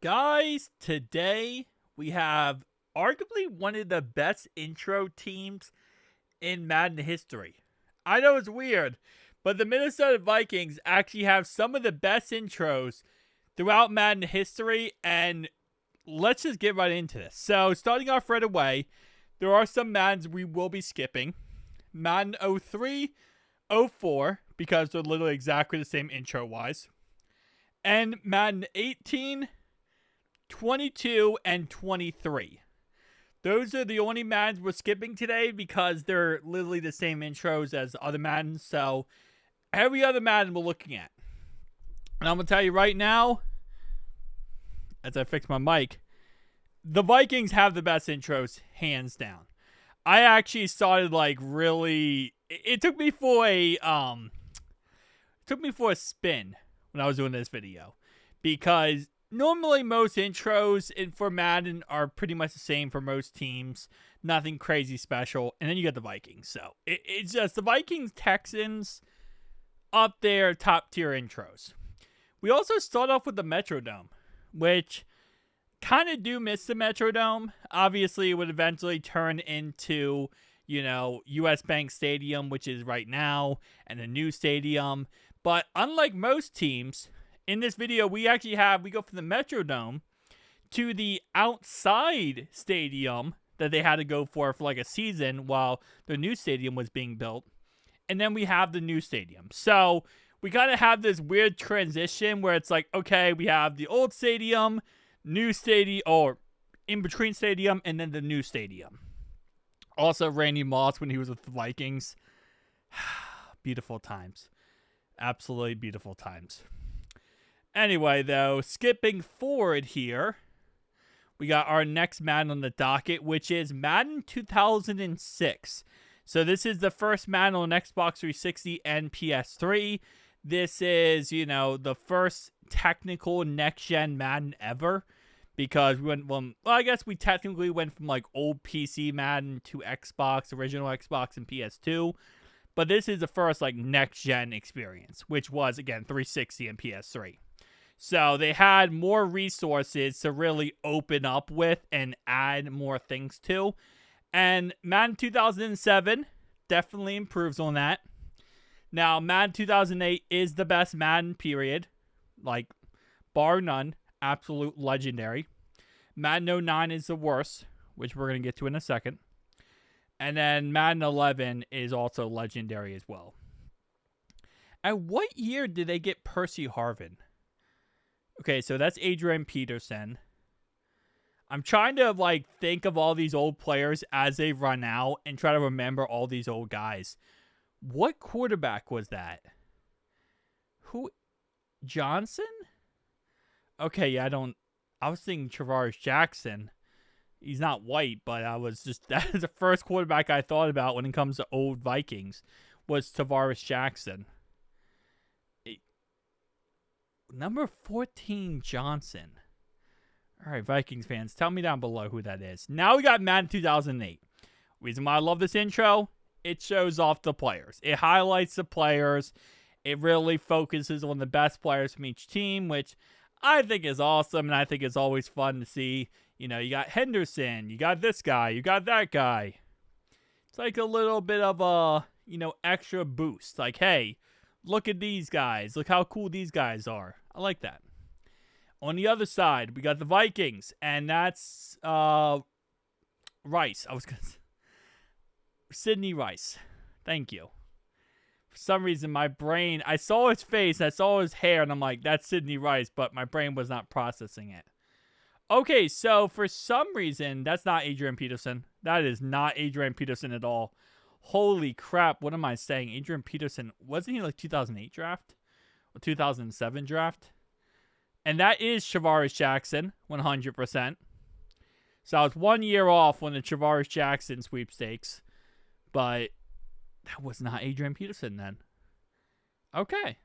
Guys, today we have arguably one of the best intro teams in Madden history. I know it's weird, but the Minnesota Vikings actually have some of the best intros throughout Madden history, and let's just get right into this. So, starting off right away, there are some Maddens we will be skipping. Madden 03, 04, because they're literally exactly the same intro-wise. And Madden 18, 22, and 23. Those are the only Maddens we're skipping today because they're literally the same intros as other Maddens. So, every other Madden we're looking at. And I'm going to tell you right now, as I fix my mic, the Vikings have the best intros, hands down. I actually started really... It took me for a spin when I was doing this video. Because normally most intros for Madden are pretty much the same for most teams. Nothing crazy special. And then you got the Vikings. So it's just the Vikings, Texans up there, top tier intros. We also start off with the Metrodome, which kind of do miss the Metrodome. Obviously, it would eventually turn into, US Bank Stadium, which is right now, and a new stadium. But unlike most teams, in this video, we go from the Metrodome to the outside stadium that they had to go for like a season while the new stadium was being built. And then we have the new stadium. So we kind of have this weird transition where it's like, okay, we have the old stadium, new stadium, or in between stadium, and then the new stadium. Also, Randy Moss when he was with the Vikings. Beautiful times. Absolutely beautiful times. Anyway, though, skipping forward here, we got our next Madden on the docket, which is Madden 2006. So this is the first Madden on Xbox 360 and PS3. This is, the first technical next-gen Madden ever, because we went from, I guess we technically went from old PC Madden to Xbox, original Xbox, and PS2. But this is the first next-gen experience, which was, again, 360 and PS3. So they had more resources to really open up with and add more things to. And Madden 2007 definitely improves on that. Now, Madden 2008 is the best Madden, period. Bar none. Absolute legendary. Madden 09 is the worst, which we're going to get to in a second. And then Madden 11 is also legendary as well. At what year did they get Percy Harvin? Okay, so that's Adrian Peterson. I'm trying to think of all these old players as they run out and try to remember all these old guys. What quarterback was that? Who? Johnson? Okay, yeah, I was thinking Travaris Jackson. He's not white, but that is the first quarterback I thought about when it comes to old Vikings was Travaris Jackson. Number 14, Johnson. All right, Vikings fans, tell me down below who that is. Now we got Madden 2008. Reason why I love this intro, it shows off the players. It highlights the players. It really focuses on the best players from each team, which I think is awesome, and I think it's always fun to see. You got Henderson, you got this guy, you got that guy. It's like a little bit of a, extra boost. Hey, look at these guys. Look how cool these guys are. I like that. On the other side, we got the Vikings, and that's Rice. Sidney Rice. Thank you. For some reason, my brain, I saw his face, I saw his hair, and I'm like, that's Sidney Rice, but my brain was not processing it. Okay, so for some reason, that's not Adrian Peterson. That is not Adrian Peterson at all. Holy crap, what am I saying? Adrian Peterson, wasn't he 2008 draft? Or 2007 draft? And that is Travaris Jackson, 100%. So I was 1 year off on the Travaris Jackson sweepstakes. But that was not Adrian Peterson then. Okay.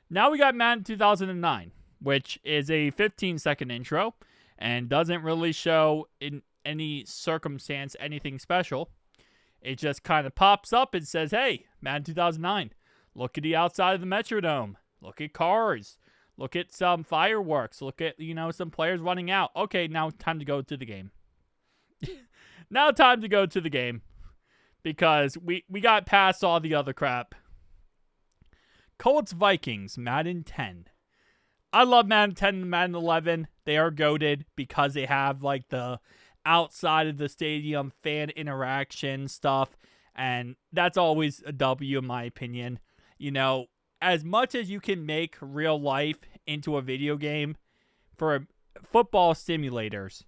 Now we got Madden 2009, which is a 15-second intro and doesn't really show in any circumstance anything special. It just kind of pops up and says, hey, Madden 2009, look at the outside of the Metrodome. Look at cars. Look at some fireworks. Look at, some players running out. Okay, now time to go to the game. Now time to go to the game. Because we got past all the other crap. Colts Vikings, Madden 10. I love Madden 10 and Madden 11. They are goated because they have like the outside of the stadium fan interaction stuff. And that's always a W in my opinion. As much as you can make real life into a video game, for football simulators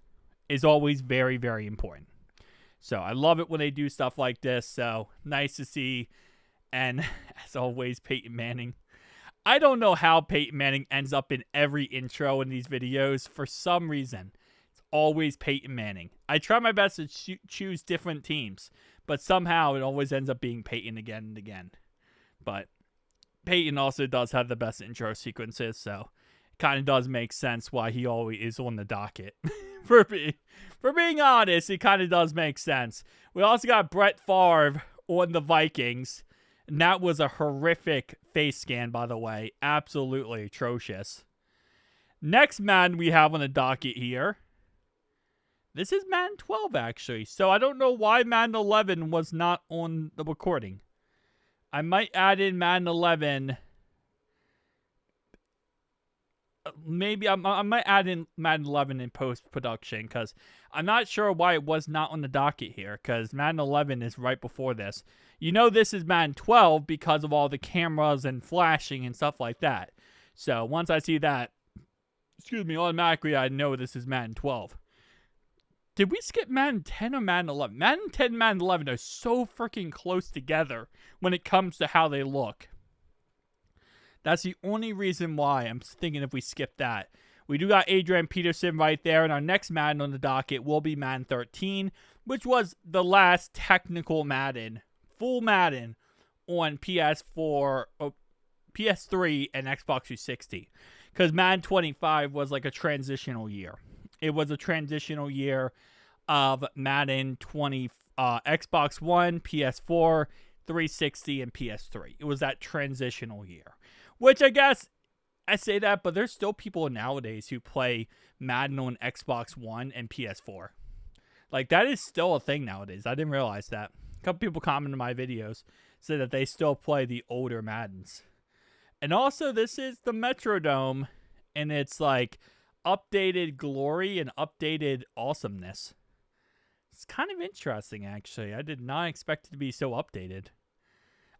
is always very, very important. So I love it when they do stuff like this. So nice to see. And as always, Peyton Manning. I don't know how Peyton Manning ends up in every intro in these videos. For some reason, it's always Peyton Manning. I try my best to choose different teams, but somehow it always ends up being Peyton again and again. But Peyton also does have the best intro sequences, so it kind of does make sense why he always is on the docket. For being honest, it kind of does make sense. We also got Brett Favre on the Vikings. And that was a horrific face scan, by the way. Absolutely atrocious. Next Madden we have on the docket here. This is Madden 12, actually. So I don't know why Madden 11 was not on the recording. I might add in Madden 11. Maybe I might add in Madden 11 in post-production, because I'm not sure why it was not on the docket here, because Madden 11 is right before this. This is Madden 12 because of all the cameras and flashing and stuff like that. So once I see that, automatically I know this is Madden 12. Did we skip Madden 10 or Madden 11? Madden 10 and Madden 11 are so freaking close together when it comes to how they look. That's the only reason why I'm thinking if we skip that. We do got Adrian Peterson right there, and our next Madden on the docket will be Madden 13, which was the last technical Madden, full Madden, on PS4, PS3, and Xbox 360. Because Madden 25 was like a transitional year. It was a transitional year of Madden 20, Xbox One, PS4, 360, and PS3. It was that transitional year. Which I guess, I say that, but there's still people nowadays who play Madden on Xbox One and PS4. Like, that is still a thing nowadays. I didn't realize that. A couple people commented in my videos, said that they still play the older Maddens. And also, this is the Metrodome, and it's like updated glory and updated awesomeness. It's kind of interesting, actually. I did not expect it to be so updated.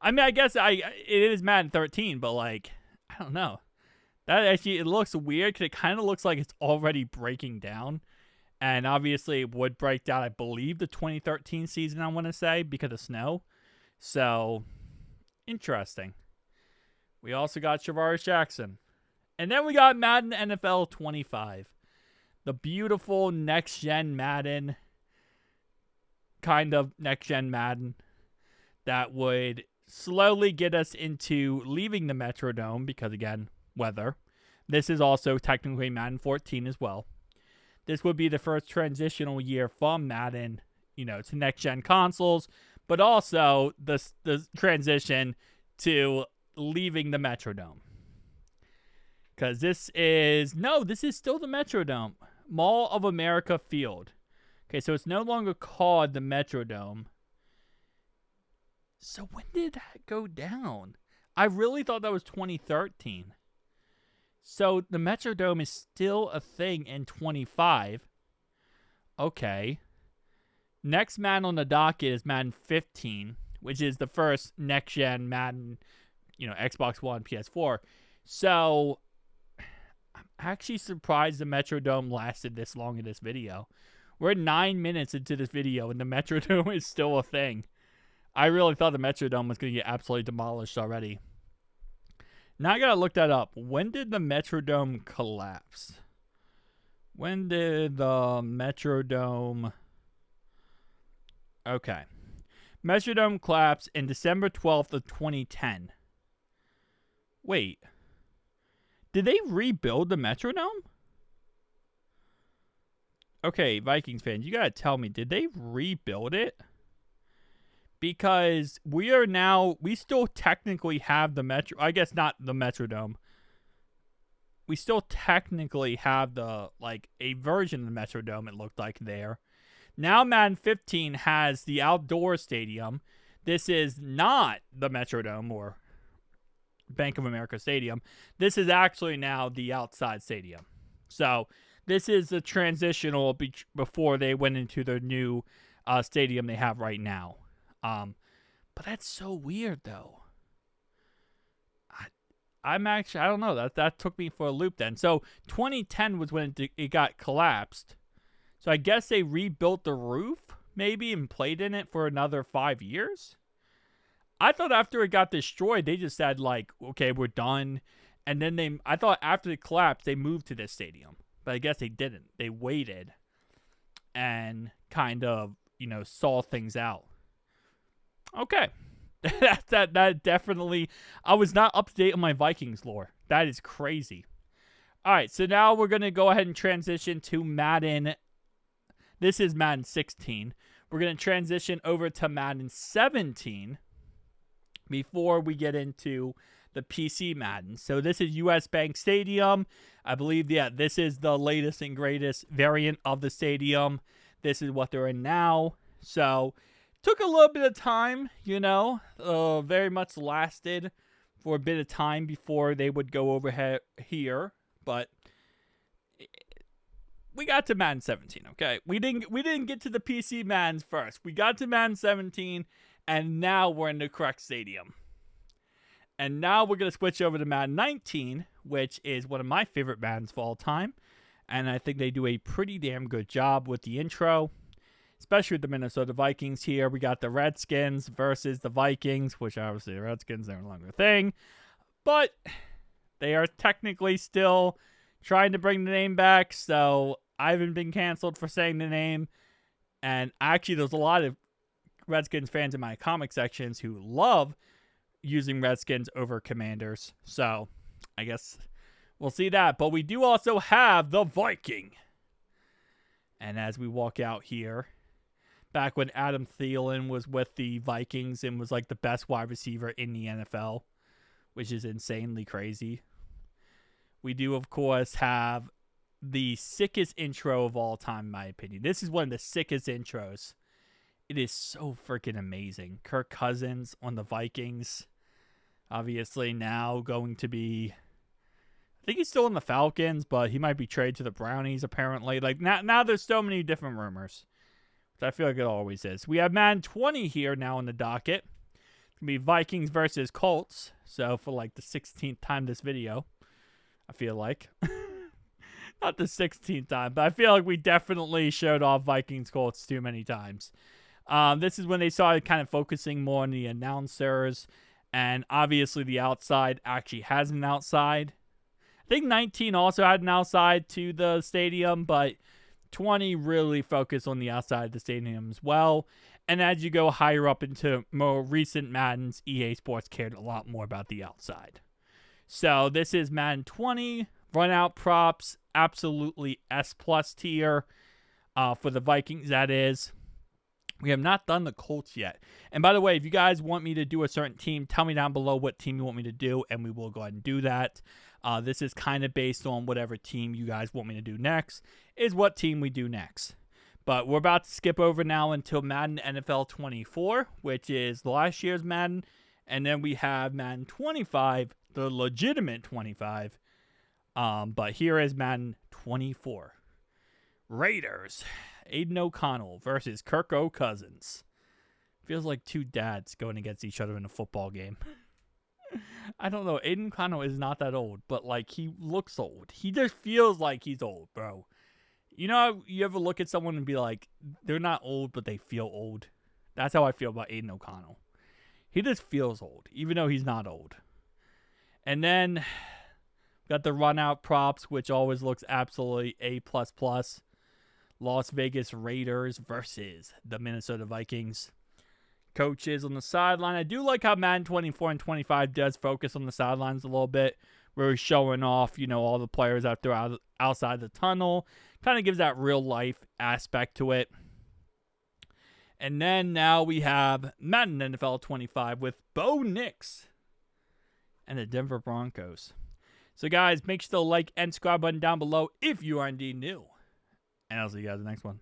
I mean, I guess it is Madden 13, but like, I don't know. That actually, it looks weird because it kind of looks like it's already breaking down. And obviously it would break down, I believe, the 2013 season, I want to say, because of snow. So, interesting. We also got Travaris Jackson. And then we got Madden NFL 25. The beautiful next-gen Madden. Kind of next-gen Madden. That would slowly get us into leaving the Metrodome because, again, weather. This is also technically Madden 14 as well. This would be the first transitional year from Madden, to next-gen consoles, but also the transition to leaving the Metrodome. Because this is still the Metrodome. Mall of America Field. Okay, so it's no longer called the Metrodome. So when did that go down? I really thought that was 2013. So the Metrodome is still a thing in 25. Okay. Next Madden on the docket is Madden 15, which is the first next-gen Madden, Xbox One, PS4. So I'm actually surprised the Metrodome lasted this long in this video. We're 9 minutes into this video, and the Metrodome is still a thing. I really thought the Metrodome was going to get absolutely demolished already. Now I got to look that up. When did the Metrodome collapse? When did the Metrodome... Okay. Metrodome collapsed in December 12th of 2010. Wait. Did they rebuild the Metrodome? Okay, Vikings fans, you got to tell me, did they rebuild it? Because we still technically have the I guess not the Metrodome. we still technically have a version of the Metrodome, it looked like there. Now Madden 15 has the outdoor stadium. This is not the Metrodome or Bank of America Stadium. This is actually now the outside stadium. So this is a transitional before they went into their new stadium they have right now. But that's so weird, though. I don't know. That took me for a loop then. So 2010 was when it got collapsed. So I guess they rebuilt the roof, maybe, and played in it for another 5 years? I thought after it got destroyed, they just said, okay, we're done. And then I thought after the collapse, they moved to this stadium. But I guess they didn't. They waited and kind of, saw things out. Okay. that definitely, I was not up to date on my Vikings lore. That is crazy. All right, so now we're going to go ahead and transition to Madden. This is Madden 16. We're going to transition over to Madden 17 before we get into the PC Madden. So this is US Bank Stadium. I believe, this is the latest and greatest variant of the stadium. This is what they're in now. So took a little bit of time, very much lasted for a bit of time before they would go over here. But we got to Madden 17, okay? We didn't get to the PC Maddens first. We got to Madden 17, and now we're in the correct stadium. And now we're going to switch over to Madden 19, which is one of my favorite Maddens of all time. And I think they do a pretty damn good job with the intro, especially with the Minnesota Vikings here. We got the Redskins versus the Vikings, which obviously the Redskins are no longer a thing. But they are technically still trying to bring the name back, so I haven't been canceled for saying the name. And actually, there's a lot of Redskins fans in my comic sections who love using Redskins over Commanders. So I guess we'll see that. But we do also have the Viking. And as we walk out here, back when Adam Thielen was with the Vikings and was like the best wide receiver in the NFL, which is insanely crazy. We do, of course, have the sickest intro of all time, in my opinion. This is one of the sickest intros. It is so freaking amazing. Kirk Cousins on the Vikings. Obviously now going to be, I think he's still in the Falcons, but he might be traded to the Brownies apparently. Now there's so many different rumors. Which I feel like it always is. We have Madden 20 here now on the docket. It's going to be Vikings versus Colts. So for the 16th time this video, I feel like. Not the 16th time, but I feel like we definitely showed off Vikings Colts too many times. This is when they started kind of focusing more on the announcers. And obviously the outside actually has an outside. I think 19 also had an outside to the stadium, but 20 really focused on the outside of the stadium as well. And as you go higher up into more recent Maddens, EA Sports cared a lot more about the outside. So this is Madden 20. Run out props, absolutely S+ tier for the Vikings, that is. We have not done the Colts yet. And by the way, if you guys want me to do a certain team, tell me down below what team you want me to do, and we will go ahead and do that. This is kind of based on whatever team you guys want me to do next, is what team we do next. But we're about to skip over now until Madden NFL 24, which is last year's Madden. And then we have Madden 25, the legitimate 25. But here is Madden 24. Raiders. Aiden O'Connell versus Kirk Cousins. Feels like two dads going against each other in a football game. I don't know. Aiden O'Connell is not that old, but he looks old. He just feels like he's old, bro. You know, you ever look at someone and be like, they're not old, but they feel old? That's how I feel about Aiden O'Connell. He just feels old, even though he's not old. And then got the run out props, which always looks absolutely A++. Las Vegas Raiders versus the Minnesota Vikings. Coaches on the sideline. I do like how Madden 24 and 25 does focus on the sidelines a little bit. Really showing off, all the players out there outside the tunnel. Kind of gives that real life aspect to it. And then now we have Madden NFL 25 with Bo Nix and the Denver Broncos. So, guys, make sure to like and subscribe button down below if you are indeed new. And I'll see you guys in the next one.